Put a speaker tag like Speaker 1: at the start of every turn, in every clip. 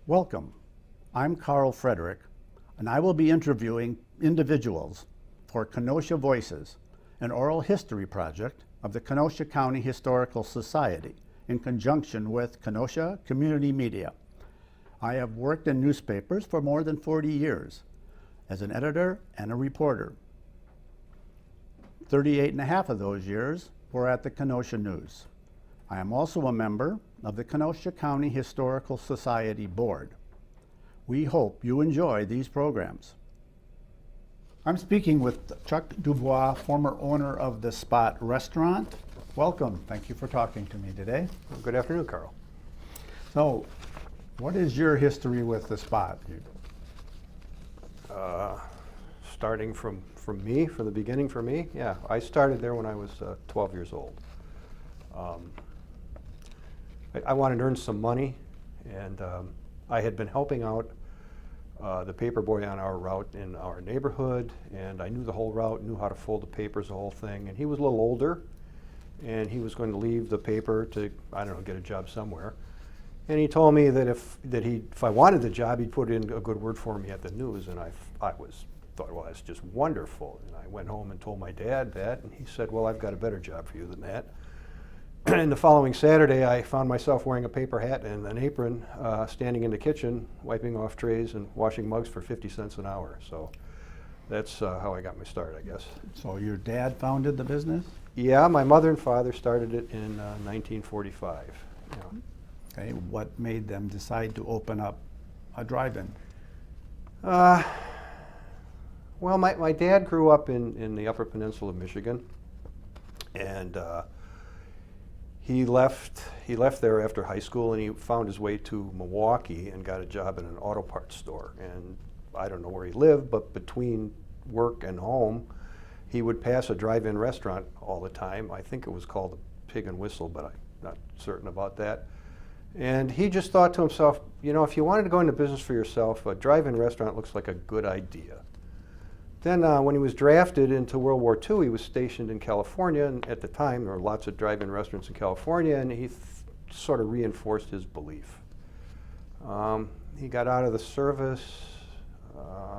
Speaker 1: Welcome. I'm Carl Frederick, and I will be interviewing individuals for Kenosha Voices, an oral history project of the Kenosha County Historical Society in conjunction with Kenosha Community Media. I have worked in newspapers for more than 40 years as an editor and a reporter. 38 and a half of those years were at the Kenosha News. I am also a member of the Kenosha County Historical Society Board. We hope you enjoy these programs. I'm speaking with Chuck DuBois, former owner of the Spot Restaurant. Welcome. Thank you for talking to me today.
Speaker 2: Well, good afternoon, Carl.
Speaker 1: So, what is your history with the Spot?
Speaker 2: Starting from the beginning for me, yeah. I started there when I was 12 years old. I wanted to earn some money, and I had been helping out the paper boy on our route in our neighborhood, and I knew the whole route, knew how to fold the papers, the whole thing. And he was a little older, and he was going to leave the paper to, I don't know, get a job somewhere. And he told me that if I wanted the job, he'd put in a good word for me at the News. And I thought, well, that's just wonderful. And I went home and told my dad that, and he said, well, I've got a better job for you than that. And the following Saturday, I found myself wearing a paper hat and an apron, standing in the kitchen, wiping off trays and washing mugs for 50 cents an hour. So that's how I got my start, I guess.
Speaker 1: So your dad founded the business?
Speaker 2: Yeah, my mother and father started it in 1945. Yeah.
Speaker 1: Okay, what made them decide to open up a drive-in?
Speaker 2: Well, my dad grew up in the Upper Peninsula of Michigan, and he left there after high school, and he found his way to Milwaukee and got a job in an auto parts store. And I don't know where he lived, but between work and home, he would pass a drive-in restaurant all the time. I think it was called the Pig and Whistle, but I'm not certain about that. And he just thought to himself, you know, if you wanted to go into business for yourself, a drive-in restaurant looks like a good idea. Then when he was drafted into World War II, he was stationed in California, and at the time there were lots of drive-in restaurants in California, and he sort of reinforced his belief. He got out of the service,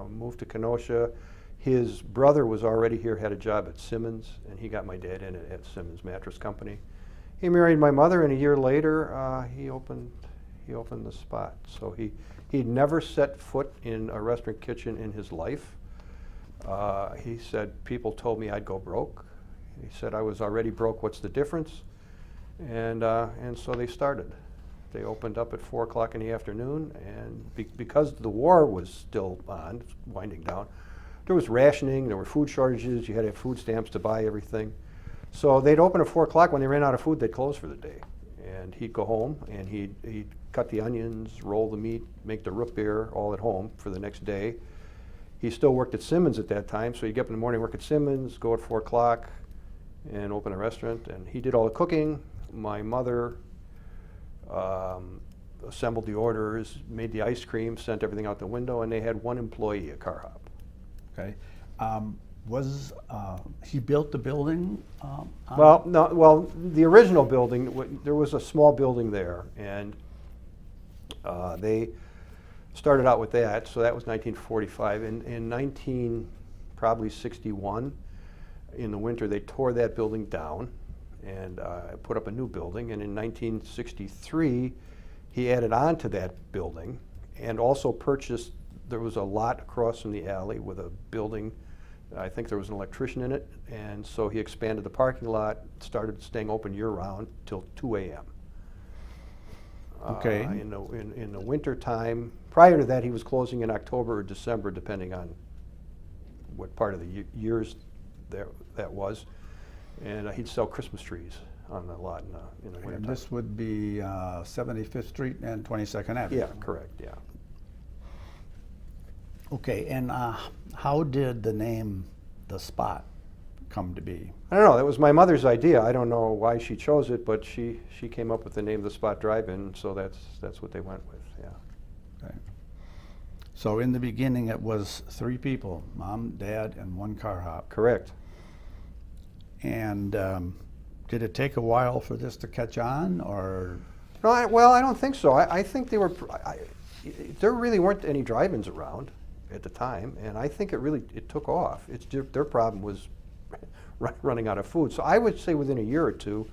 Speaker 2: moved to Kenosha. His brother was already here, had a job at Simmons, and he got my dad in at Simmons Mattress Company. He married my mother, and a year later, he opened the Spot. So he'd never set foot in a restaurant kitchen in his life. He said, people told me I'd go broke. He said, I was already broke, what's the difference? And so they started. They opened up at 4 o'clock in the afternoon, and because the war was still on, winding down, there was rationing, there were food shortages, you had to have food stamps to buy everything. So they'd open at 4 o'clock. When they ran out of food, they'd close for the day. And he'd go home, and he'd cut the onions, roll the meat, make the root beer all at home for the next day. He still worked at Simmons at that time, so he'd get up in the morning, work at Simmons, go at 4 o'clock, and open a restaurant. And he did all the cooking. My mother assembled the orders, made the ice cream, sent everything out the window, and they had one employee, a car hop.
Speaker 1: Okay. He built the building?
Speaker 2: Well, no. Well, the original building, there was a small building there, and they started out with that. So that was 1945. In 1961, in the winter, they tore that building down and put up a new building. And in 1963, he added on to that building and also purchased. There was a lot across from the alley with a building. I think there was an electrician in it, and so he expanded the parking lot, started staying open year-round till 2 a.m.
Speaker 1: Okay.
Speaker 2: In the winter time, prior to that, he was closing in October or December, depending on what part of the years that was. And he'd sell Christmas trees on the lot in the winter time.
Speaker 1: This would be 75th Street and 22nd Avenue.
Speaker 2: Yeah, correct, yeah.
Speaker 1: Okay, and how did the name The Spot come to be?
Speaker 2: I don't know. That was my mother's idea. I don't know why she chose it, but she came up with the name The Spot Drive-In, so that's what they went with, yeah.
Speaker 1: Okay. So in the beginning, it was 3 people, Mom, Dad, and 1 car hop.
Speaker 2: Correct.
Speaker 1: And did it take a while for this to catch on, or?
Speaker 2: No, well, I don't think so. I think they were, there really weren't any drive-ins around at the time, and I think it took off. Their problem was running out of food. So I would say within a year or two,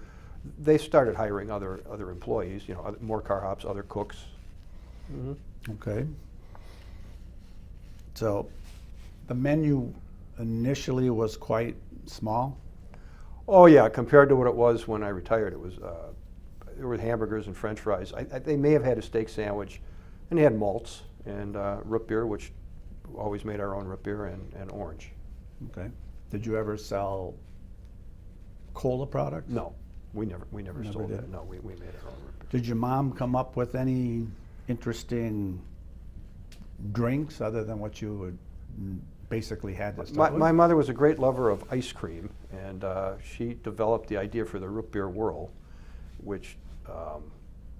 Speaker 2: they started hiring other employees, more car hops, other cooks. Mm-hmm.
Speaker 1: Okay. So the menu initially was quite small?
Speaker 2: Oh yeah, compared to what it was when I retired, there were hamburgers and French fries. They may have had a steak sandwich, and they had malts and root beer, which always made our own root beer, and orange.
Speaker 1: Okay. Did you ever sell cola products?
Speaker 2: No, we never sold
Speaker 1: did.
Speaker 2: that. No, we made our own root beer.
Speaker 1: Did your mom come up with any interesting drinks other than what you would basically had to start with?
Speaker 2: My mother was a great lover of ice cream, and she developed the idea for the root beer whirl, which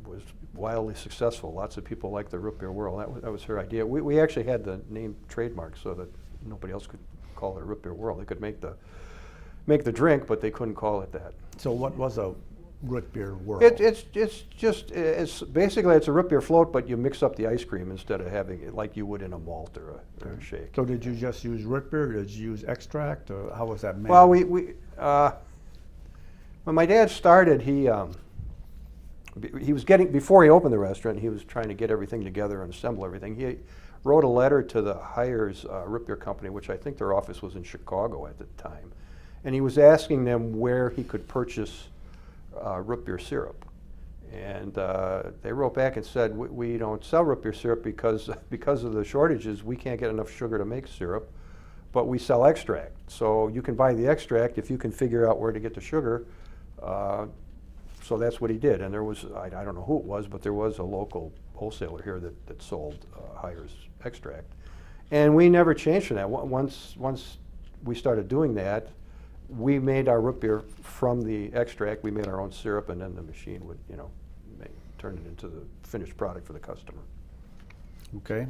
Speaker 2: was wildly successful. Lots of people liked the root beer whirl. That was her idea. We actually had the name trademarked so that nobody else could call it a root beer whirl. They could make the drink, but they couldn't call it that.
Speaker 1: So what was a root beer whirl?
Speaker 2: It's basically it's a root beer float, but you mix up the ice cream instead of having it like you would in a malt or a shake.
Speaker 1: So did you just use root beer, or did you use extract, or how was that made?
Speaker 2: Well, when my dad started, he was before he opened the restaurant, he was trying to get everything together and assemble everything. He wrote a letter to the Hires Root Beer Company, which I think their office was in Chicago at the time, and he was asking them where he could purchase root beer syrup. And they wrote back and said, we don't sell root beer syrup because of the shortages. We can't get enough sugar to make syrup, but we sell extract. So you can buy the extract if you can figure out where to get the sugar. So that's what he did. And there was, I don't know who it was, but there was a local wholesaler here that sold Hires extract. And we never changed from that. Once we started doing that, we made our root beer from the extract. We made our own syrup, and then the machine would, turn it into the finished product for the customer.
Speaker 1: Okay.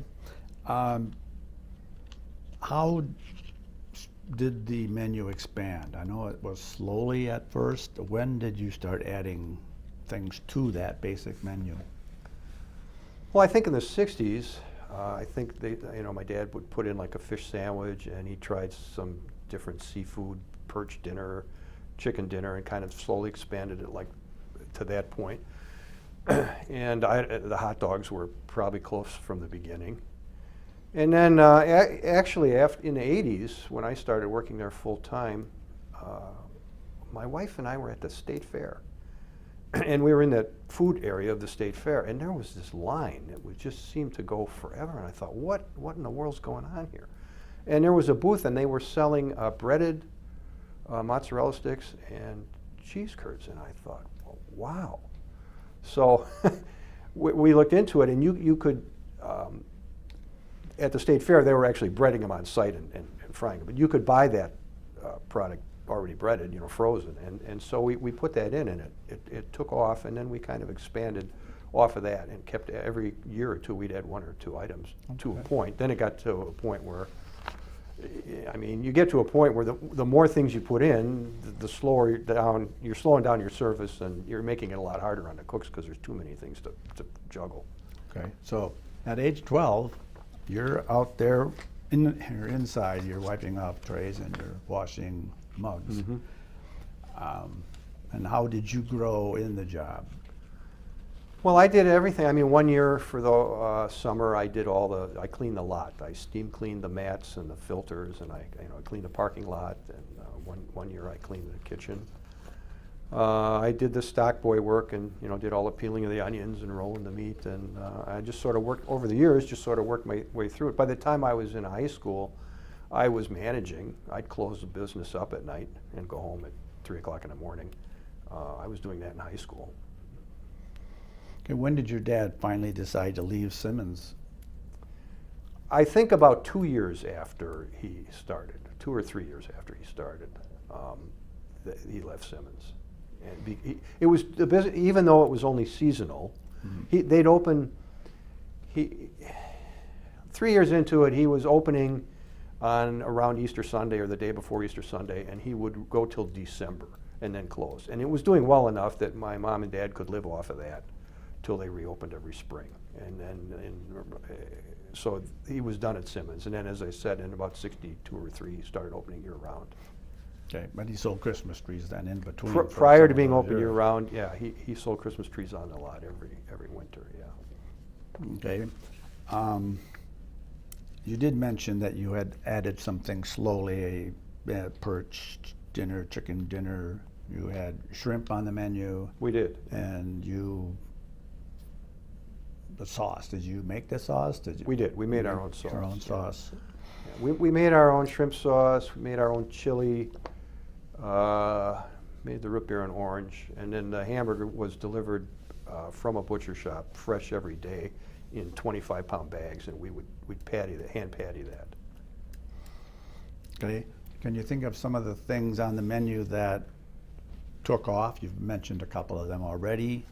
Speaker 1: How did the menu expand? I know it was slowly at first. When did you start adding things to that basic menu?
Speaker 2: Well, I think in the 60s, I think my dad would put in like a fish sandwich, and he tried some different seafood, perch dinner, chicken dinner, and kind of slowly expanded it like to that point. And the hot dogs were probably close from the beginning. And then actually in the 80s, when I started working there full time, my wife and I were at the state fair. And we were in that food area of the state fair, and there was this line that would just seem to go forever. And I thought, what in the world's going on here? And there was a booth, and they were selling breaded mozzarella sticks and cheese curds. And I thought, well, wow. So we looked into it, and you could, at the state fair, they were actually breading them on site and frying them. But you could buy that product already breaded, frozen. And so we put that in, and it took off, and then we kind of expanded off of that and kept every year or two we'd add one or two items to a point. Then it got to a point where, you get to a point where the more things you put in, the slower you're slowing down your service, and you're making it a lot harder on the cooks because there's too many things to juggle.
Speaker 1: Okay, so at age 12, you're out there, you're inside, you're wiping off trays and you're washing mugs.
Speaker 2: Mm-hmm.
Speaker 1: And how did you grow in the job?
Speaker 2: Well, I did everything. One year for the summer, I cleaned the lot. I steam cleaned the mats and the filters, and I cleaned the parking lot. And one year I cleaned the kitchen. I did the stock boy work, and did all the peeling of the onions and rolling the meat. And I just sort of worked over the years, worked my way through it. By the time I was in high school, I was managing. I'd close the business up at night and go home at 3 o'clock in the morning. I was doing that in high school.
Speaker 1: Okay, when did your dad finally decide to leave Simmons?
Speaker 2: I think about 2 years after he started, 2 or 3 years after he started, he left Simmons. And it was the business, even though it was only seasonal. Mm-hmm. They'd open. 3 years into it, he was opening on around Easter Sunday or the day before Easter Sunday, and he would go till December and then close. And it was doing well enough that my mom and dad could live off of that till they reopened every spring. So he was done at Simmons. And then, as I said, in about 62 or 3, he started opening year-round.
Speaker 1: Okay, but he sold Christmas trees then in between. for
Speaker 2: Prior
Speaker 1: some
Speaker 2: to
Speaker 1: of
Speaker 2: being
Speaker 1: those
Speaker 2: open
Speaker 1: years.
Speaker 2: year-round, yeah, he sold Christmas trees on the lot every winter, yeah.
Speaker 1: Okay. You did mention that you had added something slowly, a perch dinner, chicken dinner. You had shrimp on the menu.
Speaker 2: We did.
Speaker 1: And the sauce, did you make the sauce? Did you?
Speaker 2: We did. We made our own sauce.
Speaker 1: Our own sauce.
Speaker 2: Yeah. We made our own shrimp sauce. We made our own chili. Made the root beer and orange. And then the hamburger was delivered from a butcher shop, fresh every day, in 25-pound bags, and we'd hand patty that.
Speaker 1: Okay. Can you think of some of the things on the menu that took off? You've mentioned a couple of them already.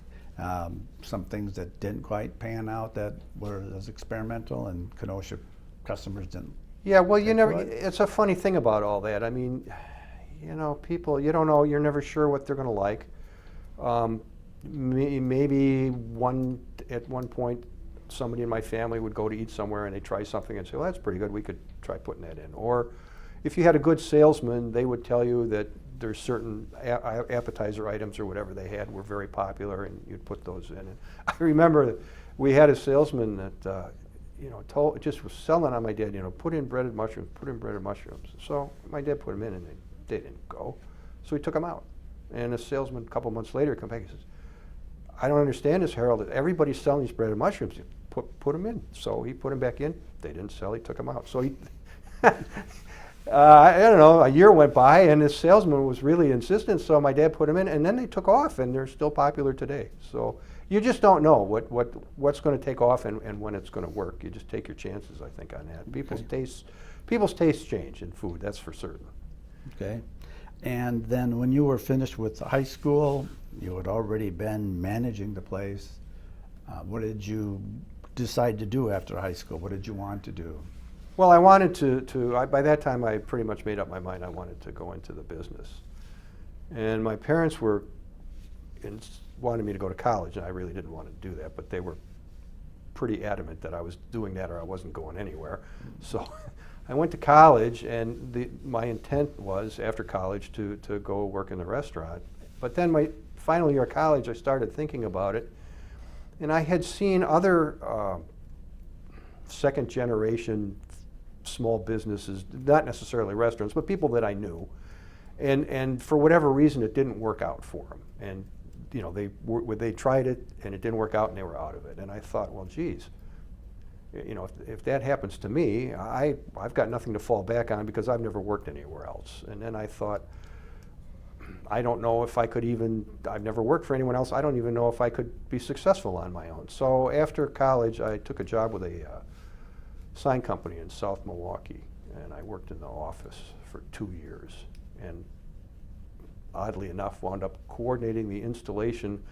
Speaker 1: Some things that didn't quite pan out that were as experimental and Kenosha customers didn't.
Speaker 2: Yeah, well, you never.
Speaker 1: What?
Speaker 2: It's a funny thing about all that. I mean, people, you don't know. You're never sure what they're going to like. Maybe at one point, somebody in my family would go to eat somewhere and they try something and say, "Well, that's pretty good. We could try putting that in." Or, if you had a good salesman, they would tell you that there's certain appetizer items or whatever they had were very popular, and you'd put those in. And I remember we had a salesman that just was selling on my dad. Put in breaded mushrooms. Put in breaded mushrooms. So my dad put them in, and they didn't go. So he took them out. And the salesman, a couple months later, come back and says, "I don't understand this, Harold. Everybody's selling these breaded mushrooms. Put them in." So he put them back in. They didn't sell. He took them out. So he. I don't know, a year went by and this salesman was really insistent, so my dad put them in, and then they took off, and they're still popular today. So you just don't know what's going to take off and when it's going to work. You just take your chances, I think, on that. People's tastes change in food, that's for certain.
Speaker 1: Okay. And then when you were finished with high school, you had already been managing the place. What did you decide to do after high school? What did you want to do?
Speaker 2: Well, I wanted to by that time I pretty much made up my mind I wanted to go into the business. And my parents wanted me to go to college, and I really didn't want to do that, but they were pretty adamant that I was doing that or I wasn't going anywhere. So I went to college, and my intent was, after college, to go work in the restaurant. But then my final year of college, I started thinking about it, and I had seen other second-generation small businesses, not necessarily restaurants, but people that I knew, and for whatever reason, it didn't work out for them. And they tried it, and it didn't work out, and they were out of it. And I thought, well, geez, if that happens to me, I've got nothing to fall back on because I've never worked anywhere else. And then I thought, I don't know if I could I've never worked for anyone else. I don't even know if I could be successful on my own. So after college, I took a job with a sign company in South Milwaukee, and I worked in the office for 2 years, and oddly enough wound up coordinating the installation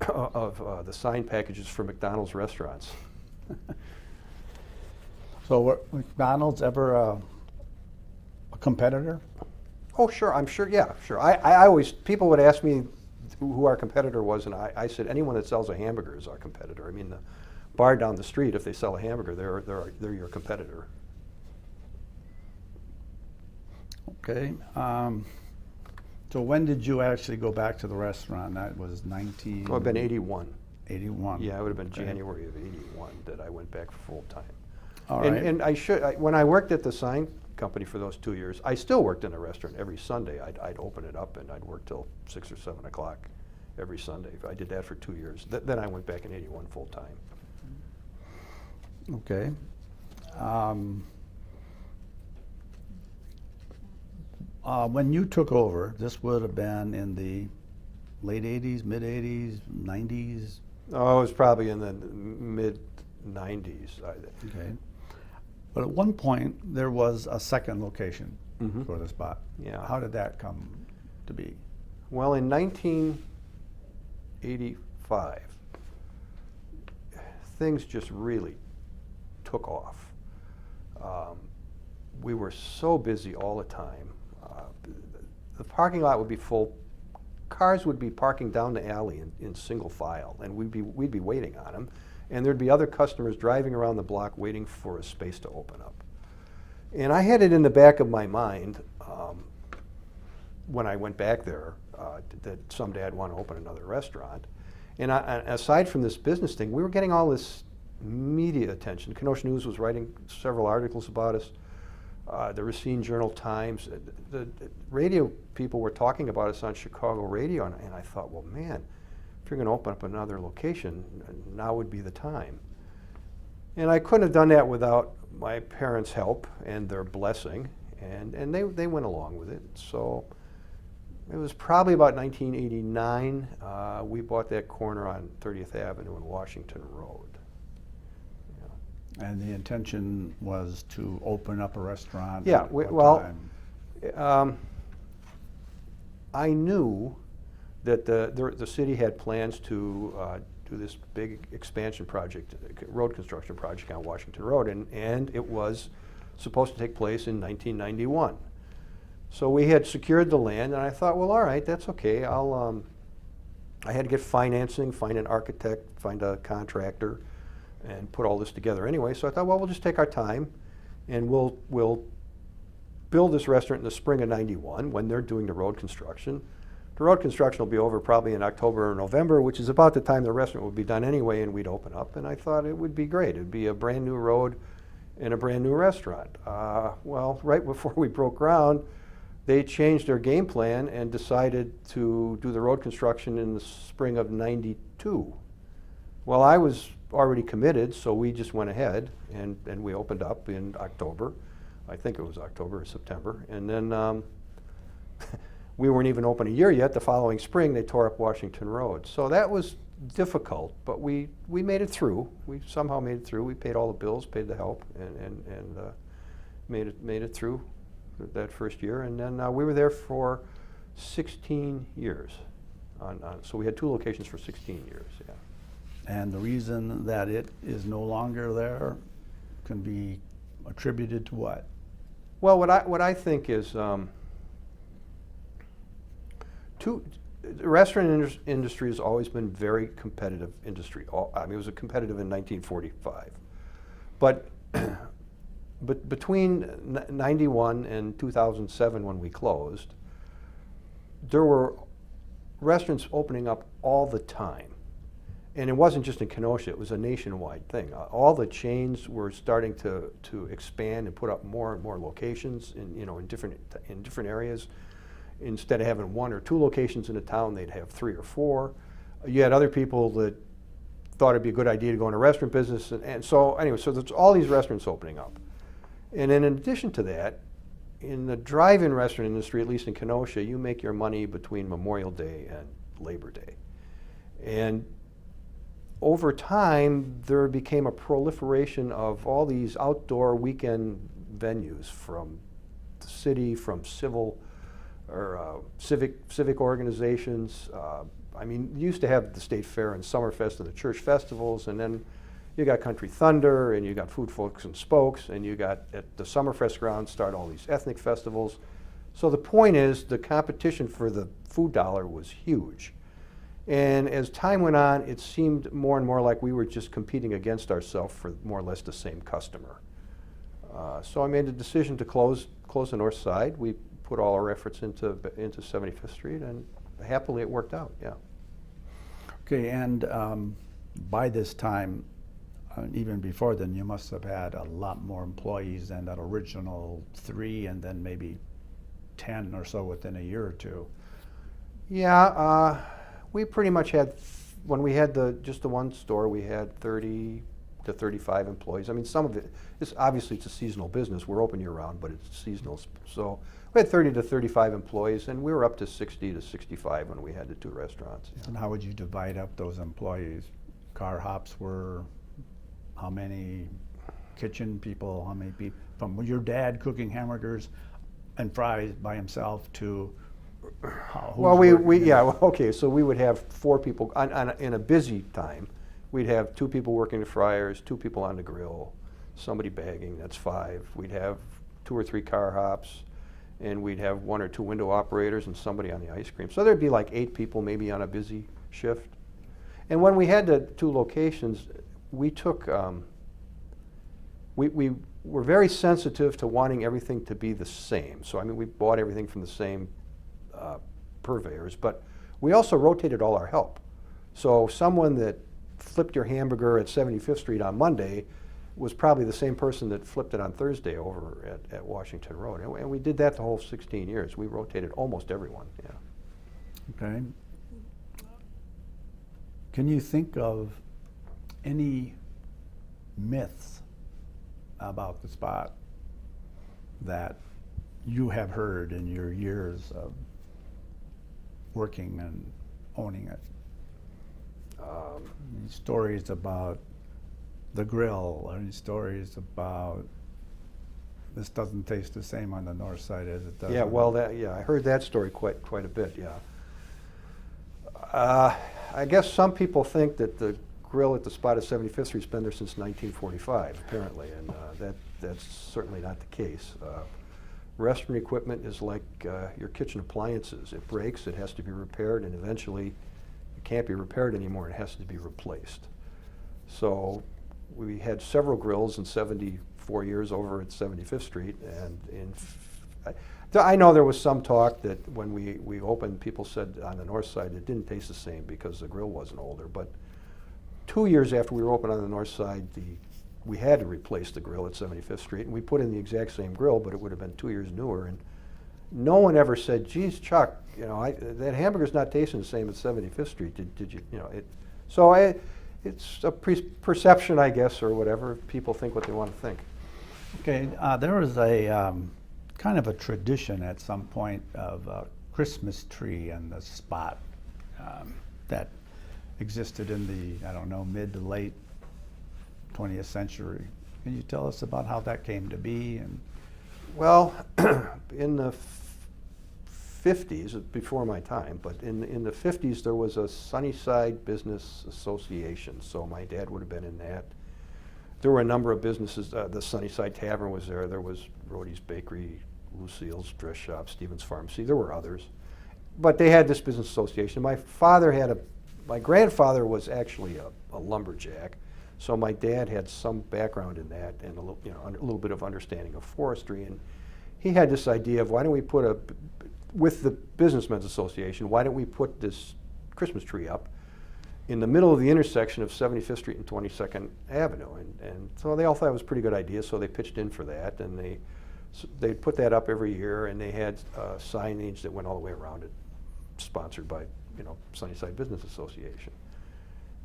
Speaker 2: of the sign packages for McDonald's restaurants.
Speaker 1: So were McDonald's ever a competitor?
Speaker 2: Oh, sure, I'm sure, yeah, sure. I always, people would ask me who our competitor was, and I said anyone that sells a hamburger is our competitor. I mean, the bar down the street, if they sell a hamburger, they're your competitor.
Speaker 1: Okay. So when did you actually go back to the restaurant? That was 19...
Speaker 2: Oh, it'd been 81.
Speaker 1: 81.
Speaker 2: Yeah, it would have been January of 81 that I went back full time.
Speaker 1: All right.
Speaker 2: And when I worked at the sign company for those 2 years, I still worked in a restaurant every Sunday. I'd open it up and I'd work till 6 or 7 o'clock every Sunday. I did that for 2 years. Then I went back in 81 full time.
Speaker 1: Okay. When you took over, this would have been in the late 80s, mid 80s, 90s?
Speaker 2: Oh, it was probably in the mid 90s.
Speaker 1: Okay. But at one point, there was a second location for the spot.
Speaker 2: Yeah.
Speaker 1: How did that come to be?
Speaker 2: Well, in 1985, things just really took off. We were so busy all the time. The parking lot would be full. Cars would be parking down the alley in single file, and we'd be waiting on them. and there'd be other customers driving around the block waiting for a space to open up. And I had it in the back of my mind when I went back there that someday I'd want to open another restaurant. And aside from this business thing, we were getting all this media attention. Kenosha News was writing several articles about us. The Racine Journal-Times. The radio people were talking about us on Chicago radio, and I thought, well, man, if you're going to open up another location, now would be the time. And I couldn't have done that without my parents' help and their blessing, and they went along with it. So it was probably about 1989. We bought that corner on 30th Avenue and Washington Road.
Speaker 1: And the intention was to open up a restaurant?
Speaker 2: Yeah,
Speaker 1: at what
Speaker 2: well,
Speaker 1: time?
Speaker 2: I knew that the city had plans to do this big expansion project, road construction project on Washington Road, and it was supposed to take place in 1991. So we had secured the land, and I thought, well, all right, that's okay. I had to get financing, find an architect, find a contractor, and put all this together anyway. So I thought, well, we'll just take our time, and we'll build this restaurant in the spring of '91 when they're doing the road construction. The road construction will be over probably in October or November, which is about the time the restaurant would be done anyway, and we'd open up. And I thought it would be great. It'd be a brand new road and a brand new restaurant. Well, right before we broke ground, they changed their game plan and decided to do the road construction in the spring of '92. Well, I was already committed, so we just went ahead and we opened up in October. I think it was October or September. And then we weren't even open a year yet. The following spring, they tore up Washington Road. So that was difficult, but we made it through. We somehow made it through. We paid all the bills, paid the help, and made it through that first year. And then we were there for 16 years. So we had 2 locations for 16 years, yeah.
Speaker 1: And the reason that it is no longer there can be attributed to what?
Speaker 2: Well, what I think is the restaurant industry has always been very competitive industry. I mean, it was a competitive in 1945, but between '91 and 2007, when we closed, there were restaurants opening up all the time. And it wasn't just in Kenosha, it was a nationwide thing. All the chains were starting to expand and put up more and more locations in different areas. Instead of having 1 or 2 locations in a town, they'd have 3 or 4. You had other people that thought it'd be a good idea to go into restaurant business, and so anyway, so there's all these restaurants opening up. And then in addition to that, in the drive-in restaurant industry, at least in Kenosha, you make your money between Memorial Day and Labor Day. And over time, there became a proliferation of all these outdoor weekend venues from the city, from civil or civic organizations. I mean, you used to have the State Fair and Summerfest and the church festivals, and then you got Country Thunder, and you got Food Folks and Spokes, and you got at the Summerfest ground start all these ethnic festivals. So the point is, the competition for the food dollar was huge. And as time went on, it seemed more and more like we were just competing against ourselves for more or less the same customer. So I made the decision to close the north side. We put all our efforts into 75th Street, and happily it worked out, yeah.
Speaker 1: Okay, and by this time, even before then, you must have had a lot more employees than that original 3, and then maybe 10 or so within a year or 2.
Speaker 2: Yeah, we pretty much had, when we had just the one store, we had 30 to 35 employees. I mean, some of it, obviously it's a seasonal business. We're open year round, but it's seasonal. So we had 30 to 35 employees, and we were up to 60 to 65 when we had the 2 restaurants. Yeah.
Speaker 1: And how would you divide up those employees? Car hops were how many? Kitchen people, how many people? From your dad cooking hamburgers and fries by himself to
Speaker 2: well, okay, so we would have 4 people in a busy time. We'd have 2 people working the fryers, 2 people on the grill, somebody bagging, that's 5. We'd have 2 or 3 car hops, and we'd have 1 or 2 window operators and somebody on the ice cream. So there'd be like 8 people maybe on a busy shift. And when we had the 2 locations, we took, we were very sensitive to wanting everything to be the same. So I mean, we bought everything from the same purveyors, but we also rotated all our help. So someone that flipped your hamburger at 75th Street on Monday was probably the same person that flipped it on Thursday over at Washington Road. And we did that the whole 16 years. We rotated almost everyone, yeah.
Speaker 1: Okay. Can you think of any myths about the spot that you have heard in your years of working and owning it? Any stories about the grill, or any stories about this doesn't taste the same on the north side as it does?
Speaker 2: Yeah, well, I heard that story quite a bit, yeah. I guess some people think that the grill at the spot at 75th Street's been there since 1945, apparently, and that's certainly not the case. Restaurant equipment is like your kitchen appliances. It breaks, it has to be repaired, and eventually it can't be repaired anymore, it has to be replaced. So we had several grills in 74 years over at 75th Street, and I know there was some talk that when we opened, people said on the north side it didn't taste the same because the grill wasn't older, but 2 years after we were open on the north side, we had to replace the grill at 75th Street, and we put in the exact same grill, but it would have been 2 years newer, and no one ever said, geez, Chuck, you know, that hamburger's not tasting the same at 75th Street, did you, you know, it's a perception, I guess, or whatever. People think what they want to think.
Speaker 1: Okay, there was a kind of a tradition at some point of a Christmas tree on the spot that existed in the, I don't know, mid to late 20th century. Can you tell us about how that came to be? And
Speaker 2: well, in the 50s, before my time, but in the 50s there was a Sunnyside Business Association, so my dad would have been in that. There were a number of businesses. The Sunnyside Tavern was there. There was Rhodey's Bakery, Lucille's Dress Shop, Stevens Pharmacy. There were others, but they had this business association. My grandfather was actually a lumberjack, so my dad had some background in that and a little bit of understanding of forestry, and he had this idea of why don't we with the Businessmen's Association, why don't we put this Christmas tree up in the middle of the intersection of 75th Street and 22nd Avenue, and so they all thought it was a pretty good idea, so they pitched in for that, and they put that up every year, and they had signage that went all the way around it, sponsored by Sunnyside Business Association.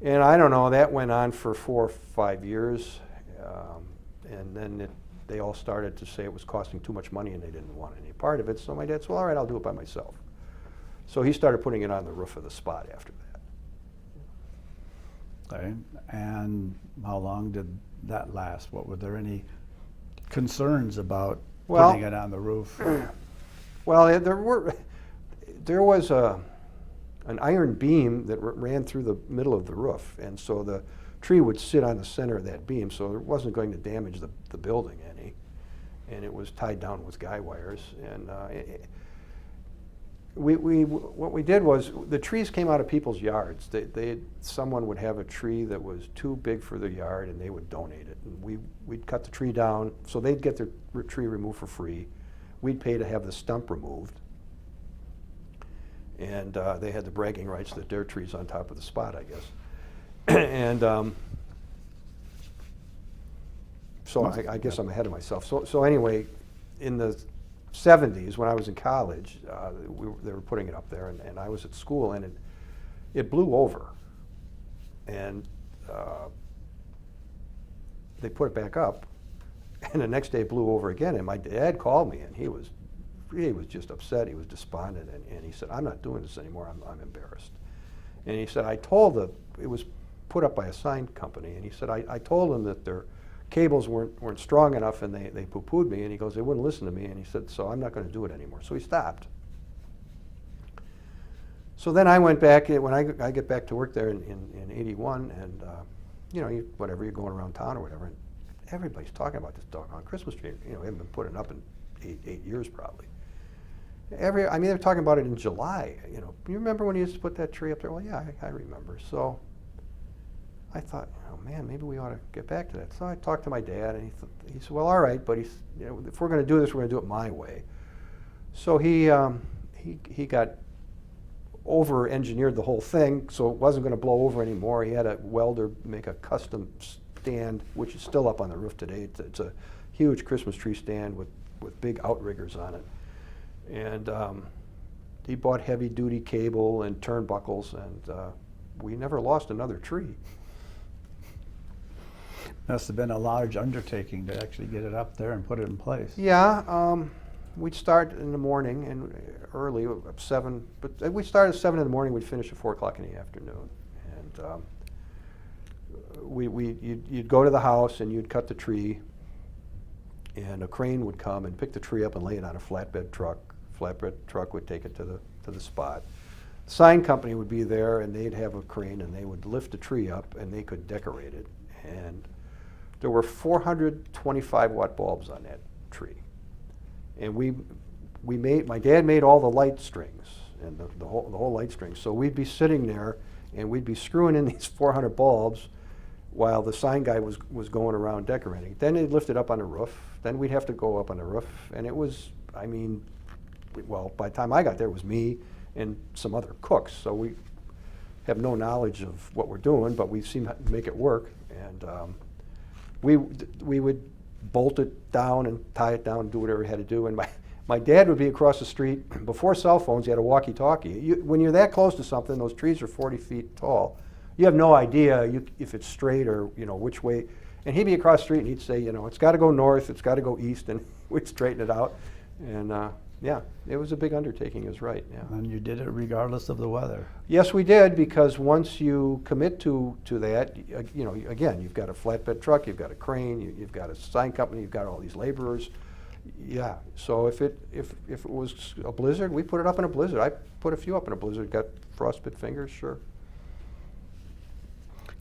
Speaker 2: And I don't know, that went on for 4 or 5 years, and then they all started to say it was costing too much money and they didn't want any part of it, so my dad said, well, all right, I'll do it by myself. So he started putting it on the roof of the spot after that.
Speaker 1: okay, and how long did that last? Were there any concerns about putting it on the roof?
Speaker 2: Well, there was an iron beam that ran through the middle of the roof, and so the tree would sit on the center of that beam, so it wasn't going to damage the building any, and it was tied down with guy wires. And what we did was the trees came out of people's yards. Someone would have a tree that was too big for their yard, and they would donate it, and we'd cut the tree down, so they'd get their tree removed for free. We'd pay to have the stump removed, and they had the bragging rights that their tree's on top of the spot, I guess. And so I guess I'm ahead of myself. So anyway, in the 70s, when I was in college, they were putting it up there, and I was at school, and it blew over. And they put it back up, and the next day it blew over again, and my dad called me, and he was just upset. He was despondent, and he said, I'm not doing this anymore. I'm embarrassed. And he said, it was put up by a sign company, and he said, I told them that their cables weren't strong enough, and they poo-pooed me, and he goes, they wouldn't listen to me, and he said, so I'm not going to do it anymore. So he stopped. So then I went back, when I get back to work there in 81, and you're going around town or whatever, and everybody's talking about this doggone Christmas tree. It hadn't been put up in eight years probably. They're talking about it in July. You remember when you used to put that tree up there? Well, yeah, I remember. So I thought, oh man, maybe we ought to get back to that. So I talked to my dad, and he said, well, all right, but if we're going to do this, we're going to do it my way. So he got over-engineered the whole thing, so it wasn't going to blow over anymore. He had a welder make a custom stand, which is still up on the roof today. It's a huge Christmas tree stand with big outriggers on it. And he bought heavy-duty cable and turnbuckles, and we never lost another tree.
Speaker 1: Must have been a large undertaking to actually get it up there and put it in place.
Speaker 2: Yeah, we'd start in the morning and early, 7, but we started at 7 in the morning, we'd finish at 4 o'clock in the afternoon. And you'd go to the house and you'd cut the tree, and a crane would come and pick the tree up and lay it on a flatbed truck. Flatbed truck would take it to the spot. The sign company would be there, and they'd have a crane, and they would lift the tree up, and they could decorate it. And there were 425 watt bulbs on that tree. And my dad made all the light strings and the whole light strings. So we'd be sitting there and we'd be screwing in these 400 bulbs while the sign guy was going around decorating. Then they'd lift it up on the roof. Then we'd have to go up on the roof. And it was, well, by the time I got there, it was me and some other cooks. So we have no knowledge of what we're doing, but we seem to make it work. And we would bolt it down and tie it down and do whatever he had to do. And my dad would be across the street. Before cell phones, you had a walkie-talkie. When you're that close to something, those trees are 40 feet tall. You have no idea if it's straight or which way. And he'd be across the street and he'd say, it's got to go north, it's got to go east, and we'd straighten it out. And yeah, it was a big undertaking, he was right. Yeah.
Speaker 1: And you did it regardless of the weather.
Speaker 2: Yes, we did, because once you commit to that, again, you've got a flatbed truck, you've got a crane, you've got a sign company, you've got all these laborers. Yeah, so if it was a blizzard, we put it up in a blizzard. I put a few up in a blizzard, got frostbit fingers, sure.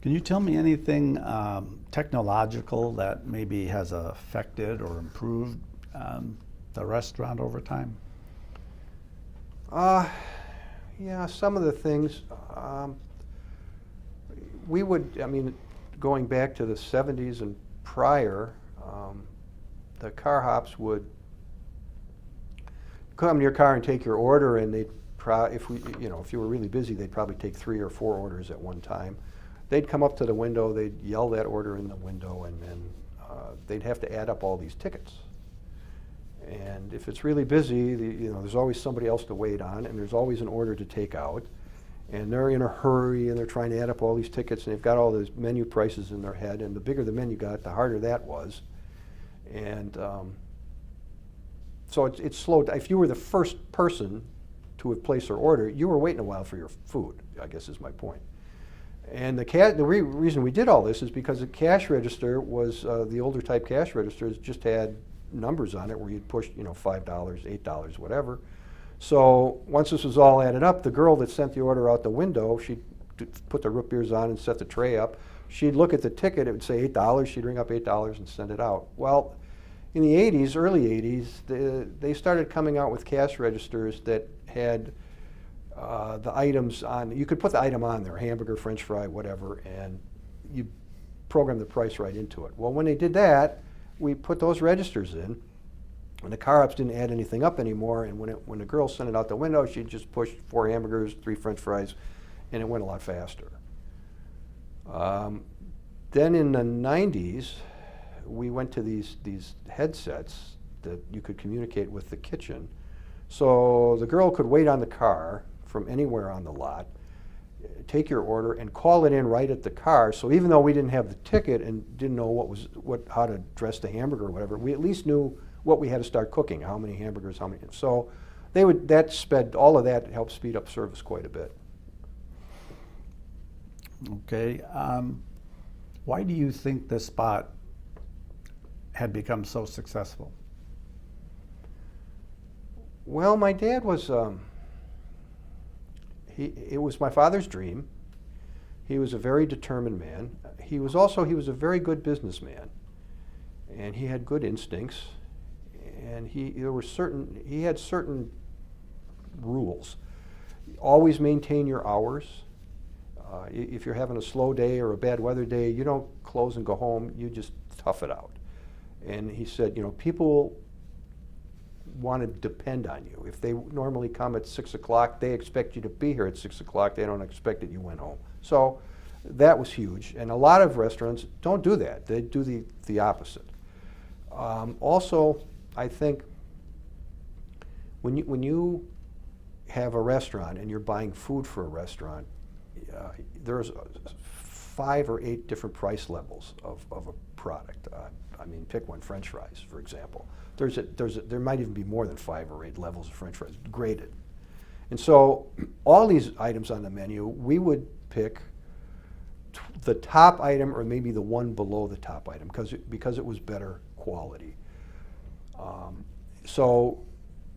Speaker 1: Can you tell me anything technological that maybe has affected or improved the restaurant over time?
Speaker 2: Yeah, some of the things. We would, going back to the 70s and prior, the car hops would come to your car and take your order, and they'd if you were really busy, they'd probably take 3 or 4 orders at one time. They'd come up to the window, they'd yell that order in the window, and then they'd have to add up all these tickets. And if it's really busy, there's always somebody else to wait on, and there's always an order to take out. And they're in a hurry, and they're trying to add up all these tickets, and they've got all those menu prices in their head. And the bigger the menu got, the harder that was. And so it slowed. If you were the first person to have placed their order, you were waiting a while for your food, I guess is my point. And the reason we did all this is because the cash register was, the older type cash registers just had numbers on it where you'd push, $5, $8, whatever. So once this was all added up, the girl that sent the order out the window, she'd put the root beers on and set the tray up. She'd look at the ticket, it would say $8, she'd ring up $8 and send it out. Well, in the 80s, early 80s, they started coming out with cash registers that had the items on. You could put the item on there, hamburger, french fry, whatever, and you program the price right into it. Well, when they did that, we put those registers in, and the car ups didn't add anything up anymore, and when the girl sent it out the window, she'd just push 4 hamburgers, 3 french fries, and it went a lot faster. Then in the 90s, we went to these headsets that you could communicate with the kitchen. So the girl could wait on the car from anywhere on the lot, take your order, and call it in right at the car. So even though we didn't have the ticket and didn't know how to dress the hamburger or whatever, we at least knew what we had to start cooking, how many hamburgers, how many. So all of that helped speed up service quite a bit.
Speaker 1: Okay. Why do you think this spot had become so successful?
Speaker 2: Well, my dad was, it was my father's dream. He was a very determined man. He was a very good businessman, and he had good instincts, and he had certain rules. Always maintain your hours. If you're having a slow day or a bad weather day, you don't close and go home, you just tough it out. And he said, people want to depend on you. If they normally come at 6 o'clock, they expect you to be here at 6 o'clock. They don't expect that you went home. So that was huge. And a lot of restaurants don't do that. They do the opposite. Also, I think when you have a restaurant and you're buying food for a restaurant, there's 5 or 8 different price levels of a product. Pick one, French fries, for example. There might even be more than 5 or 8 levels of French fries, graded. And so all these items on the menu, we would pick the top item or maybe the one below the top item because it was better quality. So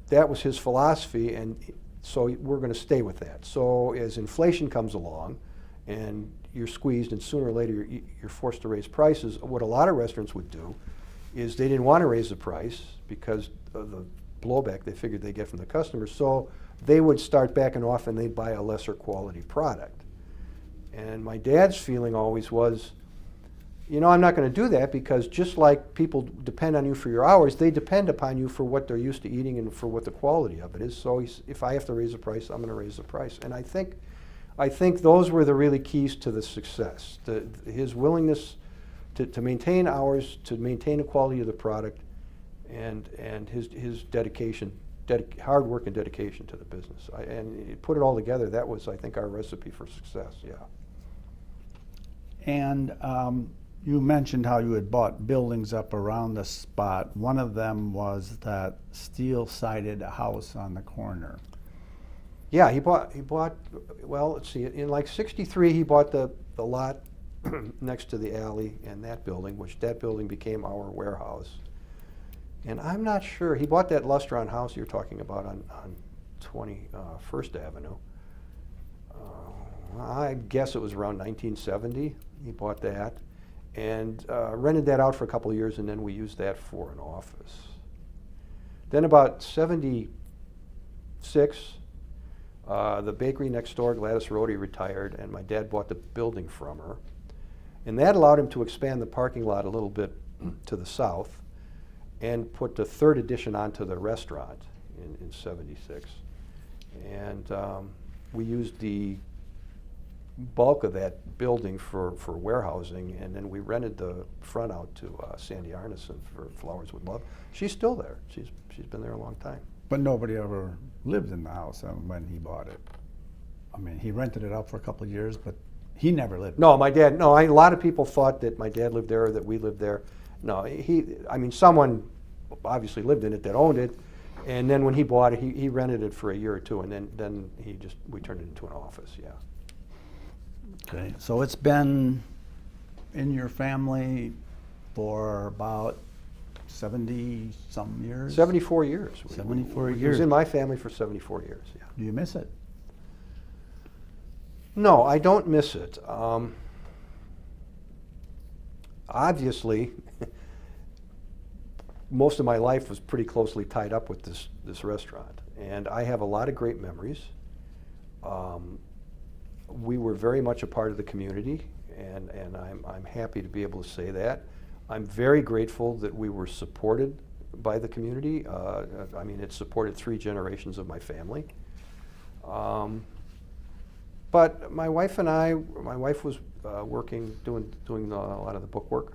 Speaker 2: that was his philosophy, and so we're going to stay with that. So as inflation comes along and you're squeezed and sooner or later you're forced to raise prices, what a lot of restaurants would do is they didn't want to raise the price because of the blowback they figured they'd get from the customers, so they would start backing off and they'd buy a lesser quality product. And my dad's feeling always was, I'm not going to do that, because just like people depend on you for your hours, they depend upon you for what they're used to eating and for what the quality of it is. So if I have to raise the price, I'm going to raise the price. And I think those were the really keys to the success. His willingness to maintain hours, to maintain the quality of the product, and his dedication, hard work and dedication to the business. And put it all together, that was, I think, our recipe for success, yeah.
Speaker 1: And you mentioned how you had bought buildings up around the spot. One of them was that steel-sided house on the corner.
Speaker 2: Yeah, he bought, well, let's see, in like '63, he bought the lot next to the alley and that building, that building became our warehouse. And I'm not sure, he bought that Lustron house you're talking about on 21st Avenue. I guess it was around 1970, he bought that. And rented that out for a couple of years, and then we used that for an office. Then about '76, the bakery next door, Gladys Rhodey, retired, and my dad bought the building from her. And that allowed him to expand the parking lot a little bit to the south and put the 3rd addition onto the restaurant in '76. And we used the bulk of that building for warehousing, and then we rented the front out to Sandy Arneson for Flowers with Love. She's still there. She's been there a long time.
Speaker 1: But nobody ever lived in the house when he bought it. He rented it out for a couple of years, but he never lived.
Speaker 2: No, my dad. No, a lot of people thought that my dad lived there or that we lived there. No, someone obviously lived in it that owned it, and then when he bought it, he rented it for a year or two, and then we turned it into an office. Yeah.
Speaker 1: Okay, so it's been in your family for about 70-some years?
Speaker 2: 74 years.
Speaker 1: 74 years.
Speaker 2: It was in my family for 74 years, yeah.
Speaker 1: Do you miss it?
Speaker 2: No, I don't miss it. Obviously, most of my life was pretty closely tied up with this restaurant, and I have a lot of great memories. We were very much a part of the community, and I'm happy to be able to say that. I'm very grateful that we were supported by the community. It supported 3 generations of my family. But my wife was working, doing a lot of the book work.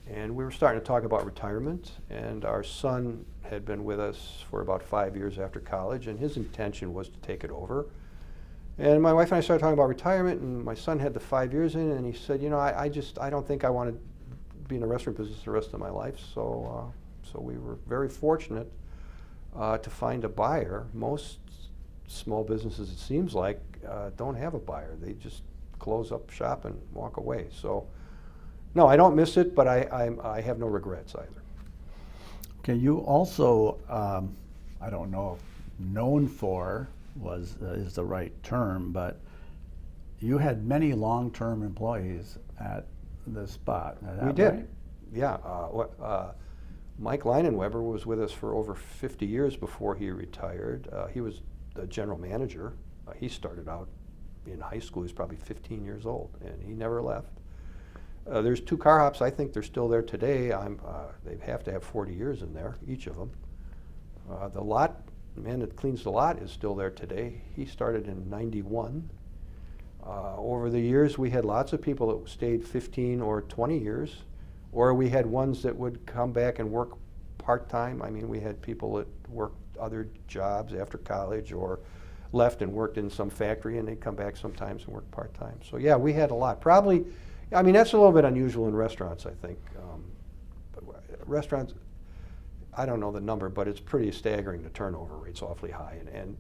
Speaker 2: And we were starting to talk about retirement, and our son had been with us for about 5 years after college, and his intention was to take it over. And my wife and I started talking about retirement, and my son had the 5 years in, and he said, I don't think I want to be in the restaurant business the rest of my life. So we were very fortunate to find a buyer. Most small businesses, it seems like, don't have a buyer. They just close up shop and walk away. So, no, I don't miss it, but I have no regrets either.
Speaker 1: Okay, you also, I don't know if known for is the right term, but you had many long-term employees at the spot.
Speaker 2: We did,
Speaker 1: right?
Speaker 2: Yeah. Mike Leinenweber was with us for over 50 years before he retired. He was the general manager. He started out in high school. He was probably 15 years old, and he never left. There's 2 car hops. I think they're still there today. They have to have 40 years in there, each of them. The lot, the man that cleans the lot is still there today. He started in '91. Over the years, we had lots of people that stayed 15 or 20 years, or we had ones that would come back and work part-time. I mean, we had people that worked other jobs after college or left and worked in some factory, and they'd come back sometimes and work part-time. So yeah, we had a lot. Probably, I mean, that's a little bit unusual in restaurants, I think. Restaurants, I don't know the number, but it's pretty staggering. The turnover rate's awfully high. And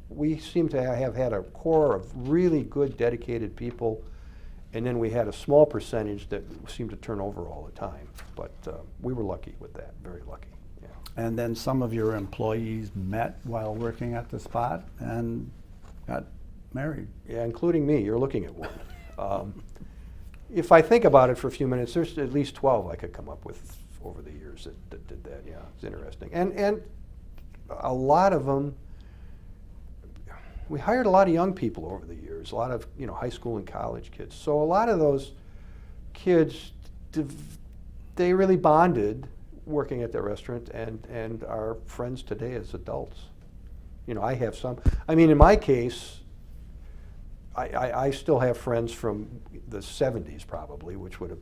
Speaker 2: we seem to have had a core of really good, dedicated people, and then we had a small percentage that seemed to turn over all the time. But we were lucky with that, very lucky. Yeah.
Speaker 1: And then some of your employees met while working at the spot and got married.
Speaker 2: Yeah, including me. You're looking at one. If I think about it for a few minutes, there's at least 12 I could come up with over the years that did that. Yeah, it's interesting. And a lot of them, we hired a lot of young people over the years, a lot of high school and college kids. So a lot of those kids, they really bonded working at the restaurant and are friends today as adults. I have some. I mean, in my case, I still have friends from the 70s probably, which would have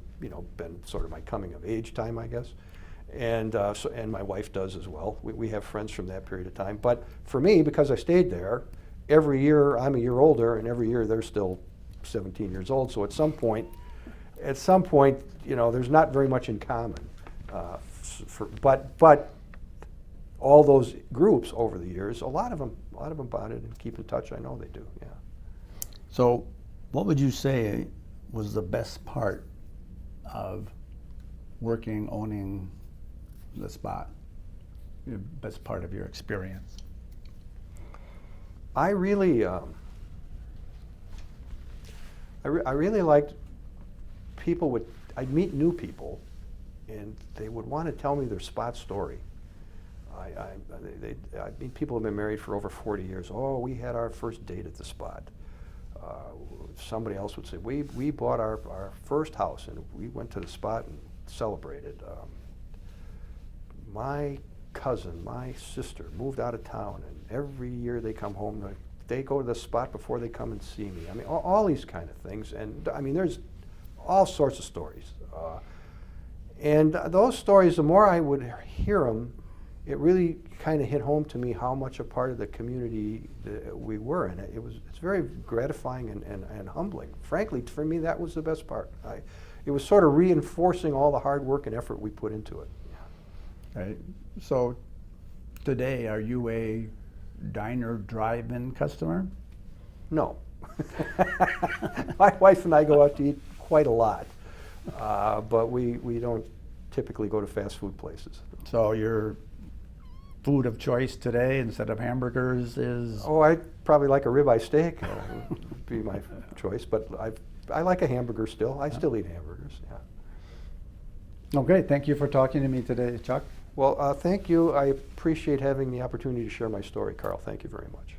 Speaker 2: been sort of my coming of age time, I guess. And and my wife does as well. We have friends from that period of time. But for me, because I stayed there, every year I'm a year older, and every year they're still 17 years old. So at some point, there's not very much in common. But all those groups over the years, a lot of them bonded and keep in touch. I know they do. Yeah.
Speaker 1: So, what would you say was the best part of owning the spot? The best part of your experience?
Speaker 2: I really, I really liked people I'd meet new people, and they would want to tell me their spot story. I meet people who've been married for over 40 years. Oh, we had our first date at the spot. Somebody else would say, we bought our first house and we went to the spot and celebrated. My cousin, my sister moved out of town, and every year they come home, they go to the spot before they come and see me. I mean, all these kind of things. And I mean, there's all sorts of stories. And those stories, the more I would hear them, it really kind of hit home to me how much a part of the community we were in. It's very gratifying and humbling. Frankly, for me, that was the best part. It was sort of reinforcing all the hard work and effort we put into it. Yeah.
Speaker 1: Right. So today, are you a diner drive-in customer?
Speaker 2: No. My wife and I go out to eat quite a lot, but we don't typically go to fast food places.
Speaker 1: So your food of choice today, instead of hamburgers, is?
Speaker 2: Oh, I probably like a ribeye steak. Would be my choice, but I like a hamburger still. I still eat hamburgers. Yeah.
Speaker 1: Okay, thank you for talking to me today, Chuck.
Speaker 2: Well, thank you. I appreciate having the opportunity to share my story, Carl. Thank you very much.